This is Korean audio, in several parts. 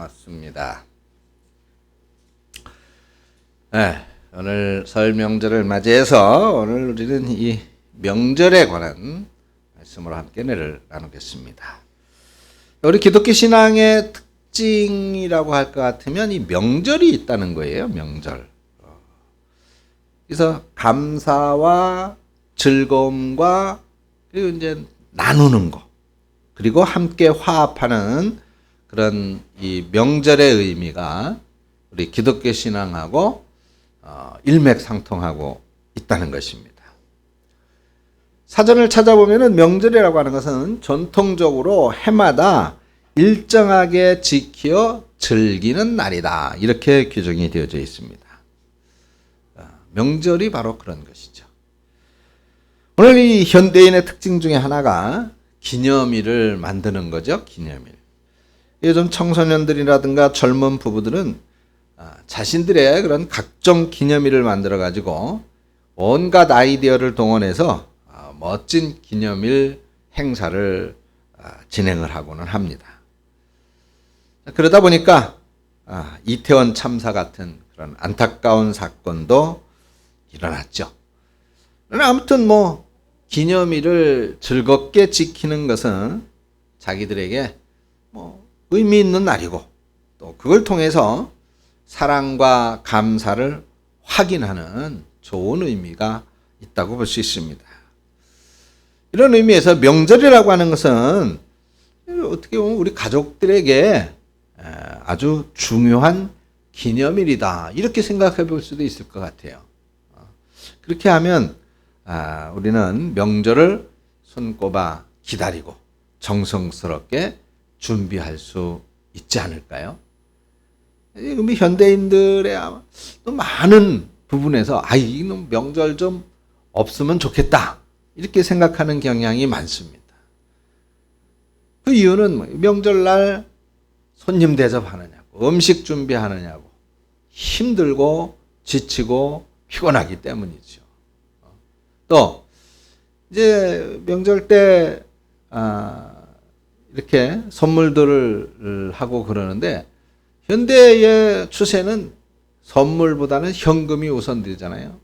나왔습니다. 네, 오늘 설 명절을 맞이해서 오늘 우리는 이 명절에 관한 말씀으로 함께 은혜를 나누겠습니다. 우리 기독교 신앙의 특징이라고 할 것 같으면 이 명절이 있다는 거예요. 명절. 그래서 감사와 즐거움과 그리고 이제 나누는 거, 그리고 함께 화합하는 그런 이 명절의 의미가 우리 기독교 신앙하고 일맥상통하고 있다는 것입니다. 사전을 찾아보면은 명절이라고 하는 것은 전통적으로 해마다 일정하게 지켜 즐기는 날이다, 이렇게 규정이 되어져 있습니다. 명절이 바로 그런 것이죠. 오늘 이 현대인의 특징 중에 하나가 기념일을 만드는 거죠. 기념일. 요즘 청소년들이라든가 젊은 부부들은 자신들의 그런 각종 기념일을 만들어 가지고 온갖 아이디어를 동원해서 멋진 기념일 행사를 진행을 하고는 합니다. 그러다 보니까 이태원 참사 같은 그런 안타까운 사건도 일어났죠. 그러나 아무튼 기념일을 즐겁게 지키는 것은 자기들에게 의미 있는 날이고, 또 그걸 통해서 사랑과 감사를 확인하는 좋은 의미가 있다고 볼 수 있습니다. 이런 의미에서 명절이라고 하는 것은 어떻게 보면 우리 가족들에게 아주 중요한 기념일이다, 이렇게 생각해 볼 수도 있을 것 같아요. 그렇게 하면 우리는 명절을 손꼽아 기다리고 정성스럽게 준비할 수 있지 않을까요? 우리 현대인들의 또 많은 부분에서 이놈 명절 좀 없으면 좋겠다, 이렇게 생각하는 경향이 많습니다. 그 이유는 명절날 손님 대접하느냐고, 음식 준비하느냐고 힘들고 지치고 피곤하기 때문이죠. 또 이제 명절 때 이렇게 선물들을 하고 그러는데, 현대의 추세는 선물보다는 현금이 우선되잖아요.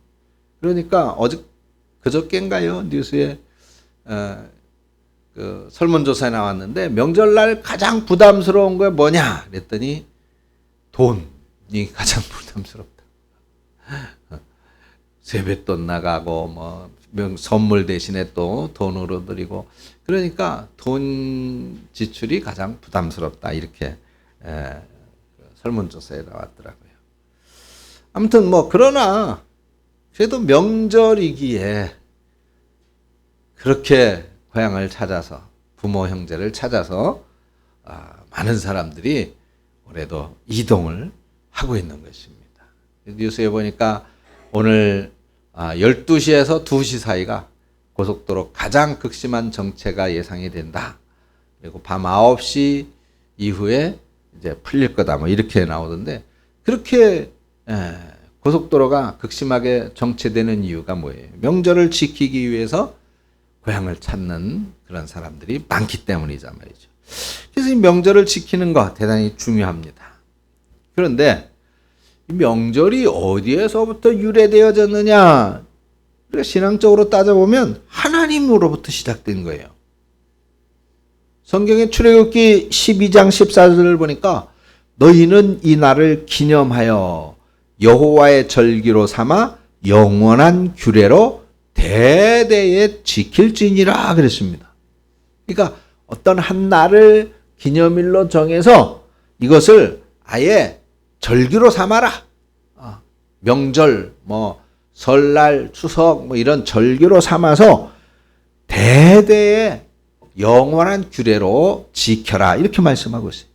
그러니까 그저께인가요? 뉴스에 그 설문조사에 나왔는데 명절날 가장 부담스러운 게 뭐냐 그랬더니 돈이 가장 부담스럽다. 세뱃돈 나가고 선물 대신에 또 돈으로 드리고, 그러니까 돈 지출이 가장 부담스럽다, 이렇게 설문조사에 나왔더라고요. 아무튼 그러나 그래도 명절이기에 그렇게 고향을 찾아서, 부모 형제를 찾아서 많은 사람들이 올해도 이동을 하고 있는 것입니다. 뉴스에 보니까 오늘 12시에서 2시 사이가 고속도로 가장 극심한 정체가 예상이 된다. 그리고 밤 9시 이후에 이제 풀릴 거다, 이렇게 나오던데, 그렇게 고속도로가 극심하게 정체되는 이유가 뭐예요? 명절을 지키기 위해서 고향을 찾는 그런 사람들이 많기 때문이자 말이죠. 그래서 이 명절을 지키는 거 대단히 중요합니다. 그런데 이 명절이 어디에서부터 유래되어졌느냐? 신앙적으로 따져보면 하나님으로부터 시작된 거예요. 성경의 출애굽기 12장 14절을 보니까 너희는 이 날을 기념하여 여호와의 절기로 삼아 영원한 규례로 대대에 지킬지니라 그랬습니다. 그러니까 어떤 한 날을 기념일로 정해서 이것을 아예 절기로 삼아라. 명절, 설날, 추석 이런 절기로 삼아서 대대에 영원한 규례로 지켜라, 이렇게 말씀하고 있어요.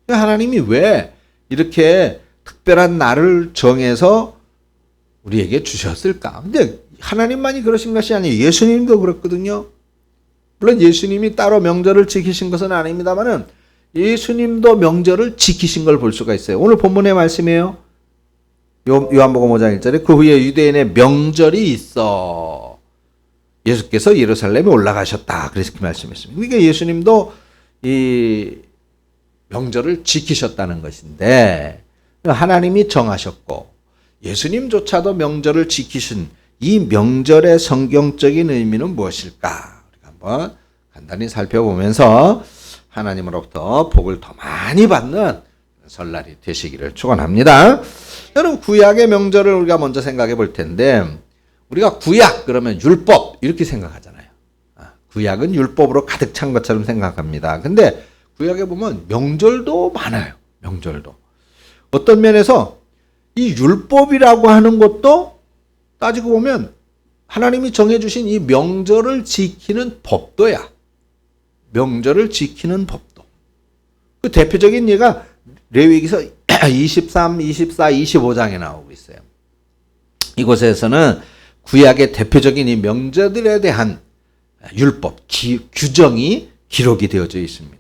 하나님이 왜 이렇게 특별한 날을 정해서 우리에게 주셨을까? 근데 하나님만이 그러신 것이 아니에요. 예수님도 그렇거든요. 물론 예수님이 따로 명절을 지키신 것은 아닙니다만은 예수님도 명절을 지키신 걸 볼 수가 있어요. 오늘 본문의 말씀이에요. 요한복음 5장 1절에 그 후에 유대인의 명절이 있어 예수께서 예루살렘에 올라가셨다, 그렇게 말씀했습니다. 그러니까 예수님도 이 명절을 지키셨다는 것인데 하나님이 정하셨고 예수님조차도 명절을 지키신 이 명절의 성경적인 의미는 무엇일까? 우리가 한번 간단히 살펴보면서 하나님으로부터 복을 더 많이 받는 설날이 되시기를 축원합니다. 여러분 구약의 명절을 우리가 먼저 생각해 볼 텐데 우리가 구약 그러면 율법 이렇게 생각하잖아요. 구약은 율법으로 가득 찬 것처럼 생각합니다. 근데 구약에 보면 명절도 많아요. 명절도. 어떤 면에서 이 율법이라고 하는 것도 따지고 보면 하나님이 정해주신 이 명절을 지키는 법도야. 명절을 지키는 법도. 그 대표적인 예가 레위기서 23, 24, 25장에 나오고 있어요. 이곳에서는 구약의 대표적인 이 명절들에 대한 율법, 규정이 기록이 되어져 있습니다.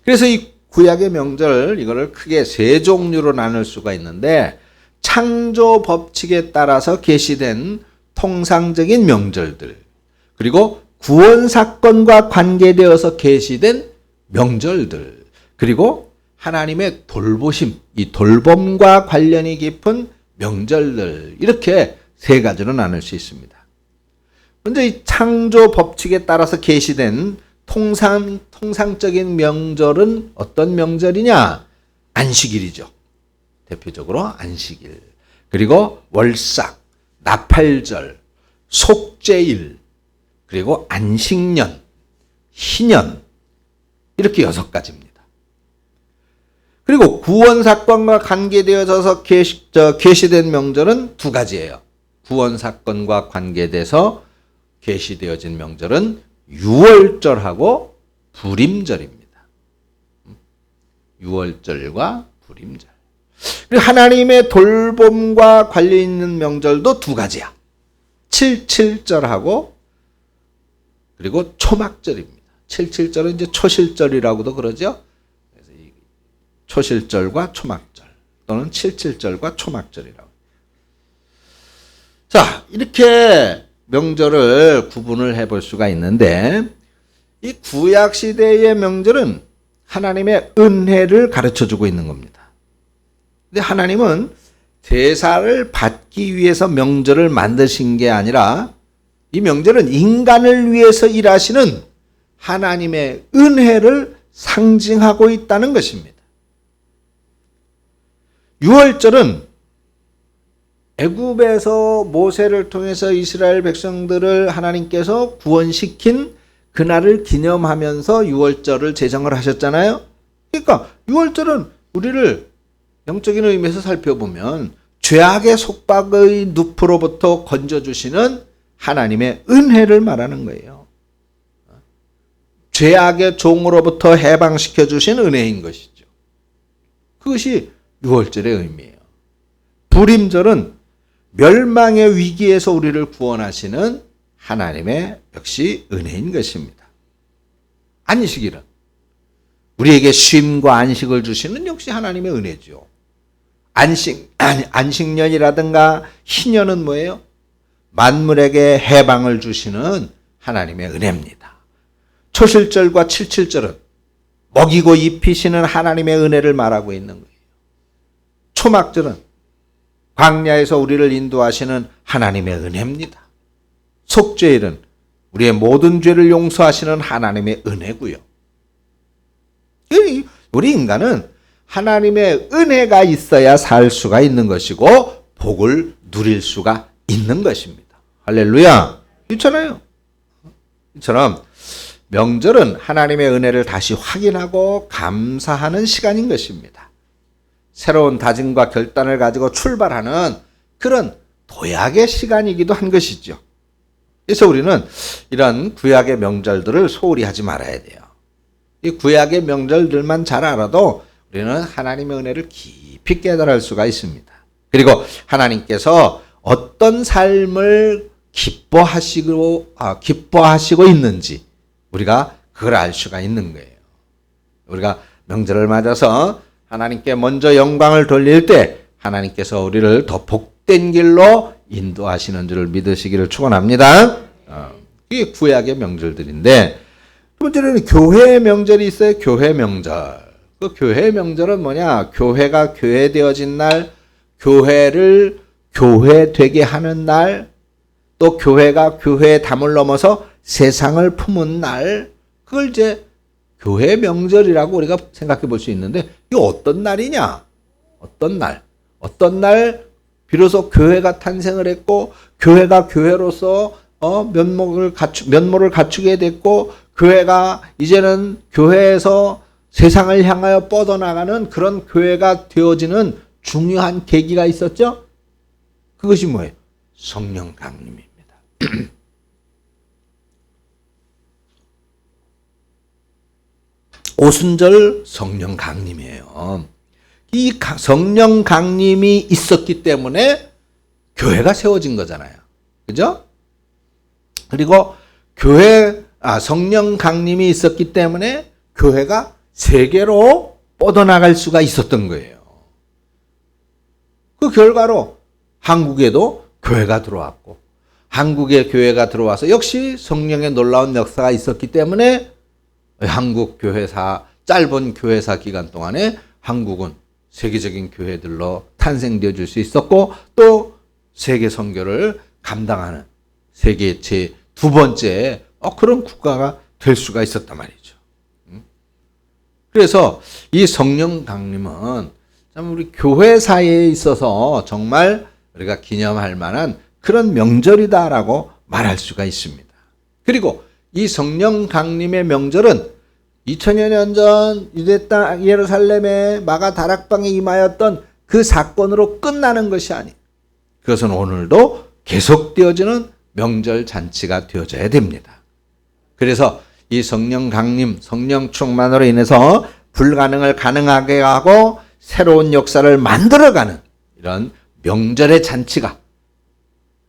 그래서 이 구약의 명절 이거를 크게 세 종류로 나눌 수가 있는데 창조 법칙에 따라서 계시된 통상적인 명절들 그리고 구원 사건과 관계되어서 계시된 명절들 그리고 하나님의 돌보심, 이 돌봄과 관련이 깊은 명절들 이렇게 세 가지로 나눌 수 있습니다. 먼저 이 창조 법칙에 따라서 계시된 통상적인 명절은 어떤 명절이냐? 안식일이죠. 대표적으로 안식일. 그리고 월삭, 나팔절, 속죄일, 그리고 안식년, 희년 이렇게 6가지입니다. 그리고 구원사건과 관계되어져서 계시된 명절은 2가지예요. 구원사건과 관계돼서 계시되어진 명절은 유월절하고 불임절입니다. 유월절과 불임절. 그리고 하나님의 돌봄과 관련 있는 명절도 2가지야. 77절하고 그리고 초막절입니다. 77절은 이제 초실절이라고도 그러죠. 그래서 이 초실절과 초막절 또는 77절과 초막절이라고. 자, 이렇게 명절을 구분을 해볼 수가 있는데 이 구약 시대의 명절은 하나님의 은혜를 가르쳐주고 있는 겁니다. 근데 하나님은 제사를 받기 위해서 명절을 만드신 게 아니라 이 명절은 인간을 위해서 일하시는 하나님의 은혜를 상징하고 있다는 것입니다. 유월절은 애굽에서 모세를 통해서 이스라엘 백성들을 하나님께서 구원시킨 그날을 기념하면서 유월절을 제정을 하셨잖아요. 그러니까 유월절은 우리를 영적인 의미에서 살펴보면 죄악의 속박의 늪으로부터 건져주시는 하나님의 은혜를 말하는 거예요. 죄악의 종으로부터 해방시켜 주신 은혜인 것이죠. 그것이 유월절의 의미예요. 불임절은 멸망의 위기에서 우리를 구원하시는 하나님의 역시 은혜인 것입니다. 안식일은 우리에게 쉼과 안식을 주시는 역시 하나님의 은혜죠. 안식년이라든가 희년은 뭐예요? 만물에게 해방을 주시는 하나님의 은혜입니다. 초실절과 칠칠절은 먹이고 입히시는 하나님의 은혜를 말하고 있는 거예요. 초막절은 광야에서 우리를 인도하시는 하나님의 은혜입니다. 속죄일은 우리의 모든 죄를 용서하시는 하나님의 은혜고요. 우리 인간은 하나님의 은혜가 있어야 살 수가 있는 것이고 복을 누릴 수가 있는 것입니다. 할렐루야. 그렇잖아요. 이처럼 명절은 하나님의 은혜를 다시 확인하고 감사하는 시간인 것입니다. 새로운 다짐과 결단을 가지고 출발하는 그런 도약의 시간이기도 한 것이죠. 그래서 우리는 이런 구약의 명절들을 소홀히 하지 말아야 돼요. 이 구약의 명절들만 잘 알아도 우리는 하나님의 은혜를 깊이 깨달을 수가 있습니다. 그리고 하나님께서 어떤 삶을 기뻐하시고 있는지 우리가 그걸 알 수가 있는 거예요. 우리가 명절을 맞아서 하나님께 먼저 영광을 돌릴 때 하나님께서 우리를 더 복된 길로 인도하시는 줄을 믿으시기를 축원합니다. 이게 구약의 명절들인데 두 번째로는 교회의 명절이 있어요. 교회 명절. 그 교회 명절은 뭐냐? 교회가 교회되어진 날, 교회를 교회되게 하는 날, 또 교회가 교회의 담을 넘어서 세상을 품은 날, 그걸 이제 교회 명절이라고 우리가 생각해 볼 수 있는데, 이게 어떤 날이냐? 어떤 날? 어떤 날 비로소 교회가 탄생을 했고, 교회가 교회로서 면모를 갖추게 됐고, 교회가 이제는 교회에서 세상을 향하여 뻗어나가는 그런 교회가 되어지는 중요한 계기가 있었죠? 그것이 뭐예요? 성령 강림입니다. 오순절 성령 강림이에요. 이 성령 강림이 있었기 때문에 교회가 세워진 거잖아요. 그죠? 그리고 성령 강림이 있었기 때문에 교회가 세계로 뻗어나갈 수가 있었던 거예요. 그 결과로 한국에도 교회가 들어왔고, 한국에 교회가 들어와서 역시 성령의 놀라운 역사가 있었기 때문에 한국 교회사, 짧은 교회사 기간 동안에 한국은 세계적인 교회들로 탄생되어 줄 수 있었고, 또 세계 선교를 감당하는 세계 제 두 번째 그런 국가가 될 수가 있었단 말이죠. 그래서 이 성령 강림은 참 우리 교회사에 있어서 정말 우리가 기념할 만한 그런 명절이다라고 말할 수가 있습니다. 그리고 이 성령 강림의 명절은 2000여 년 전 유대 땅 예루살렘의 마가 다락방에 임하였던 그 사건으로 끝나는 것이 아니에요. 그것은 오늘도 계속되어지는 명절 잔치가 되어져야 됩니다. 그래서 이 성령 강림, 성령 충만으로 인해서 불가능을 가능하게 하고 새로운 역사를 만들어가는 이런 명절의 잔치가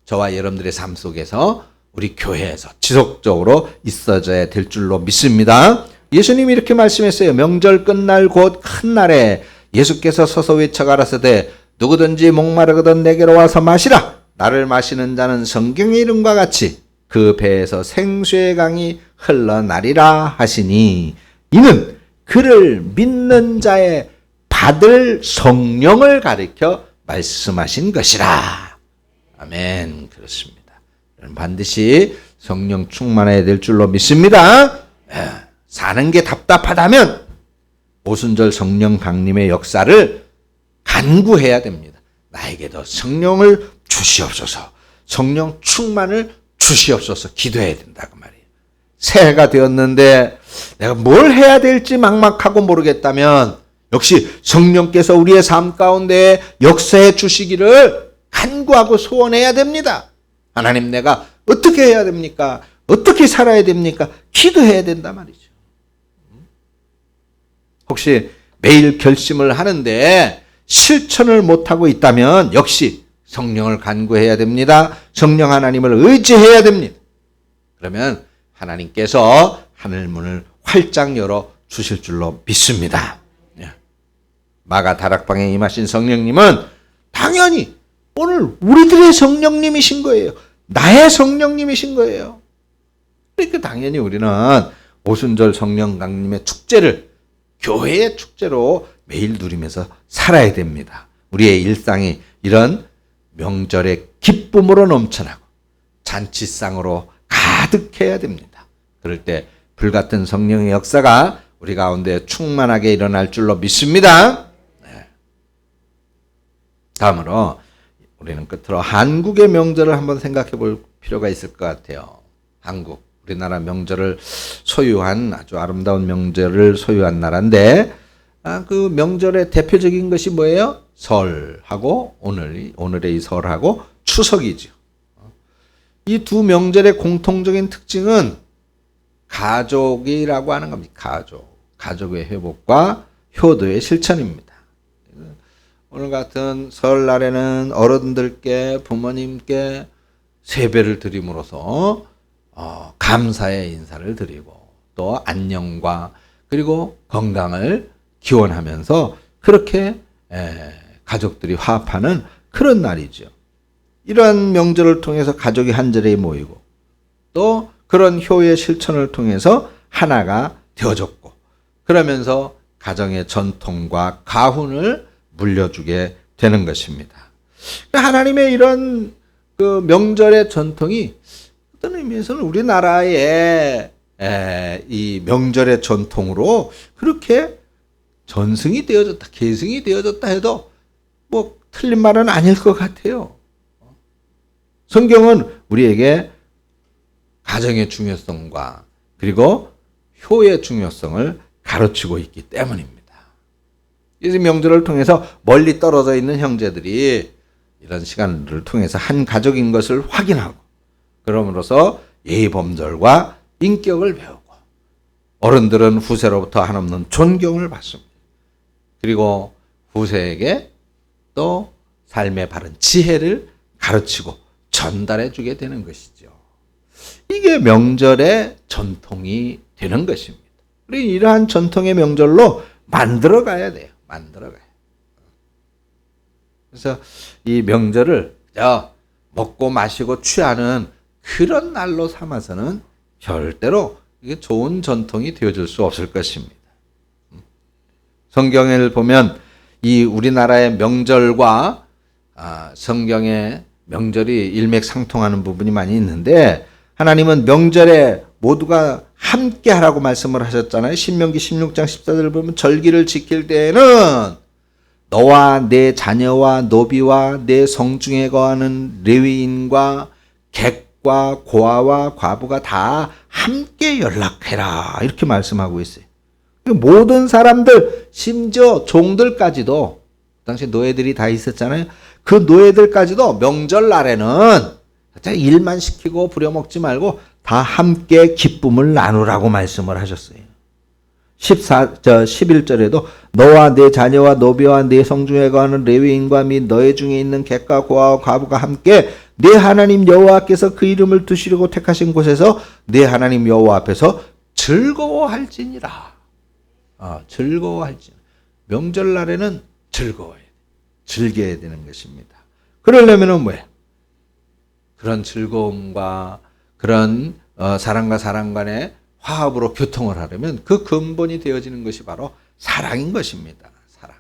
저와 여러분들의 삶 속에서 우리 교회에서 지속적으로 있어져야 될 줄로 믿습니다. 예수님이 이렇게 말씀했어요. 명절 끝날 곧 큰 날에 예수께서 서서 외쳐 가라사대 누구든지 목마르거든 내게로 와서 마시라. 나를 마시는 자는 성경의 이름과 같이 그 배에서 생수의 강이 흘러나리라 하시니 이는 그를 믿는 자의 받을 성령을 가리켜 말씀하신 것이라. 아멘. 그렇습니다. 반드시 성령 충만해야 될 줄로 믿습니다. 사는 게 답답하다면 오순절 성령 강림의 역사를 간구해야 됩니다. 나에게도 성령을 주시옵소서, 성령 충만을 주시옵소서 기도해야 된다 그 말이에요. 새해가 되었는데 내가 뭘 해야 될지 막막하고 모르겠다면 역시 성령께서 우리의 삶 가운데 역사해 주시기를 간구하고 소원해야 됩니다. 하나님, 내가 어떻게 해야 됩니까? 어떻게 살아야 됩니까? 기도해야 된단 말이죠. 혹시 매일 결심을 하는데 실천을 못하고 있다면 역시 성령을 간구해야 됩니다. 성령 하나님을 의지해야 됩니다. 그러면 하나님께서 하늘문을 활짝 열어 주실 줄로 믿습니다. 마가 다락방에 임하신 성령님은 당연히 오늘 우리들의 성령님이신 거예요. 나의 성령님이신 거예요. 그러니까 당연히 우리는 오순절 성령 강림의 축제를 교회의 축제로 매일 누리면서 살아야 됩니다. 우리의 일상이 이런 명절의 기쁨으로 넘쳐나고 잔치상으로 가득해야 됩니다. 그럴 때 불같은 성령의 역사가 우리 가운데 충만하게 일어날 줄로 믿습니다. 다음으로 우리는 끝으로 한국의 명절을 한번 생각해 볼 필요가 있을 것 같아요. 한국, 우리나라 명절을 소유한 아주 아름다운 명절을 소유한 나라인데 그 명절의 대표적인 것이 뭐예요? 설하고 오늘의 이 설하고 추석이죠. 이 두 명절의 공통적인 특징은 가족이라고 하는 겁니다. 가족의 회복과 효도의 실천입니다. 오늘 같은 설날에는 어른들께 부모님께 세배를 드림으로써 감사의 인사를 드리고 또 안녕과 그리고 건강을 기원하면서 그렇게 가족들이 화합하는 그런 날이죠. 이러한 명절을 통해서 가족이 한자리에 모이고 또 그런 효의 실천을 통해서 하나가 되어졌고 그러면서 가정의 전통과 가훈을 물려주게 되는 것입니다. 하나님의 이런 그 명절의 전통이 어떤 의미에서는 우리나라의 이 명절의 전통으로 그렇게 전승이 되어졌다, 계승이 되어졌다 해도 뭐 틀린 말은 아닐 것 같아요. 성경은 우리에게 가정의 중요성과 그리고 효의 중요성을 가르치고 있기 때문입니다. 이 명절을 통해서 멀리 떨어져 있는 형제들이 이런 시간들을 통해서 한 가족인 것을 확인하고 그럼으로써 예의범절과 인격을 배우고 어른들은 후세로부터 한없는 존경을 받습니다. 그리고 후세에게 또 삶의 바른 지혜를 가르치고 전달해 주게 되는 것이죠. 이게 명절의 전통이 되는 것입니다. 우리 이러한 전통의 명절로 만들어 가야 돼요. 만들어 가요. 그래서 이 명절을 먹고 마시고 취하는 그런 날로 삼아서는 절대로 이게 좋은 전통이 되어줄 수 없을 것입니다. 성경을 보면 이 우리나라의 명절과 성경의 명절이 일맥상통하는 부분이 많이 있는데 하나님은 명절에 모두가 함께 하라고 말씀을 하셨잖아요. 신명기 16장 14절을 보면 절기를 지킬 때에는 너와 내 자녀와 노비와 내 성중에 거하는 레위인과 객과 고아와 과부가 다 함께 연락해라 이렇게 말씀하고 있어요. 모든 사람들 심지어 종들까지도 당시 노예들이 다 있었잖아요. 그 노예들까지도 명절날에는 일만 시키고 부려먹지 말고 다 함께 기쁨을 나누라고 말씀을 하셨어요. 11절에도 너와 내 자녀와 노비와 내 성중에 거하는 레위인과 및 너희 중에 있는 객과 고아와 과부가 함께 내 하나님 여호와께서 그 이름을 두시려고 택하신 곳에서 내 하나님 여호와 앞에서 즐거워할지니라. 즐거워할지니라. 명절날에는 즐거워야 돼. 즐겨야 되는 것입니다. 그러려면은 뭐예요? 그런 즐거움과 그런 사람과 사람 간의 화합으로 교통을 하려면 그 근본이 되어지는 것이 바로 사랑인 것입니다. 사랑.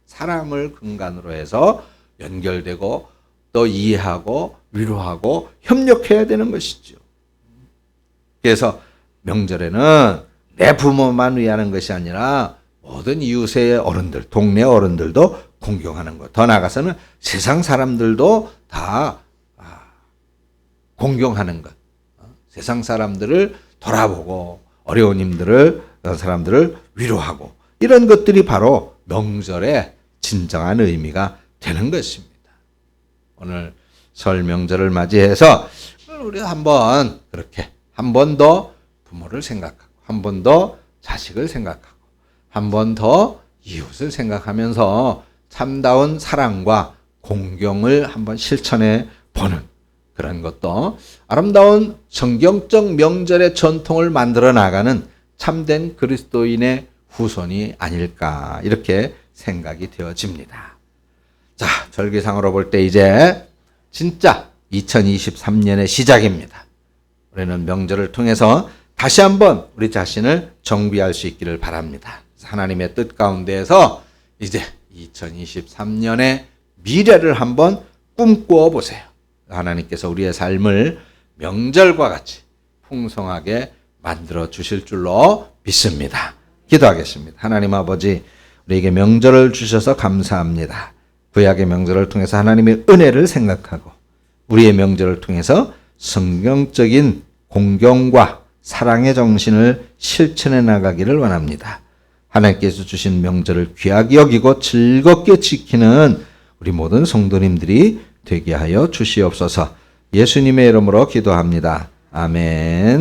사랑을 근간으로 해서 연결되고 또 이해하고 위로하고 협력해야 되는 것이죠. 그래서 명절에는 내 부모만 위하는 것이 아니라 모든 이웃의 어른들, 동네 어른들도 공경하는 것. 더 나아가서는 세상 사람들도 다 공경하는 것. 세상 사람들을 돌아보고 어려운 사람들을 위로하고 이런 것들이 바로 명절의 진정한 의미가 되는 것입니다. 오늘 설 명절을 맞이해서 우리 한번 그렇게 한 번 더 부모를 생각하고 한 번 더 자식을 생각하고 한 번 더 이웃을 생각하면서 참다운 사랑과 공경을 한번 실천해 보는 그런 것도 아름다운 성경적 명절의 전통을 만들어 나가는 참된 그리스도인의 후손이 아닐까 이렇게 생각이 되어집니다. 자, 절기상으로 볼 때 이제 진짜 2023년의 시작입니다. 우리는 명절을 통해서 다시 한번 우리 자신을 정비할 수 있기를 바랍니다. 하나님의 뜻 가운데에서 이제 2023년의 미래를 한번 꿈꾸어 보세요. 하나님께서 우리의 삶을 명절과 같이 풍성하게 만들어 주실 줄로 믿습니다. 기도하겠습니다. 하나님 아버지, 우리에게 명절을 주셔서 감사합니다. 구약의 명절을 통해서 하나님의 은혜를 생각하고 우리의 명절을 통해서 성경적인 공경과 사랑의 정신을 실천해 나가기를 원합니다. 하나님께서 주신 명절을 귀하게 여기고 즐겁게 지키는 우리 모든 성도님들이 되게 하여 주시옵소서. 예수님의 이름으로 기도합니다. 아멘.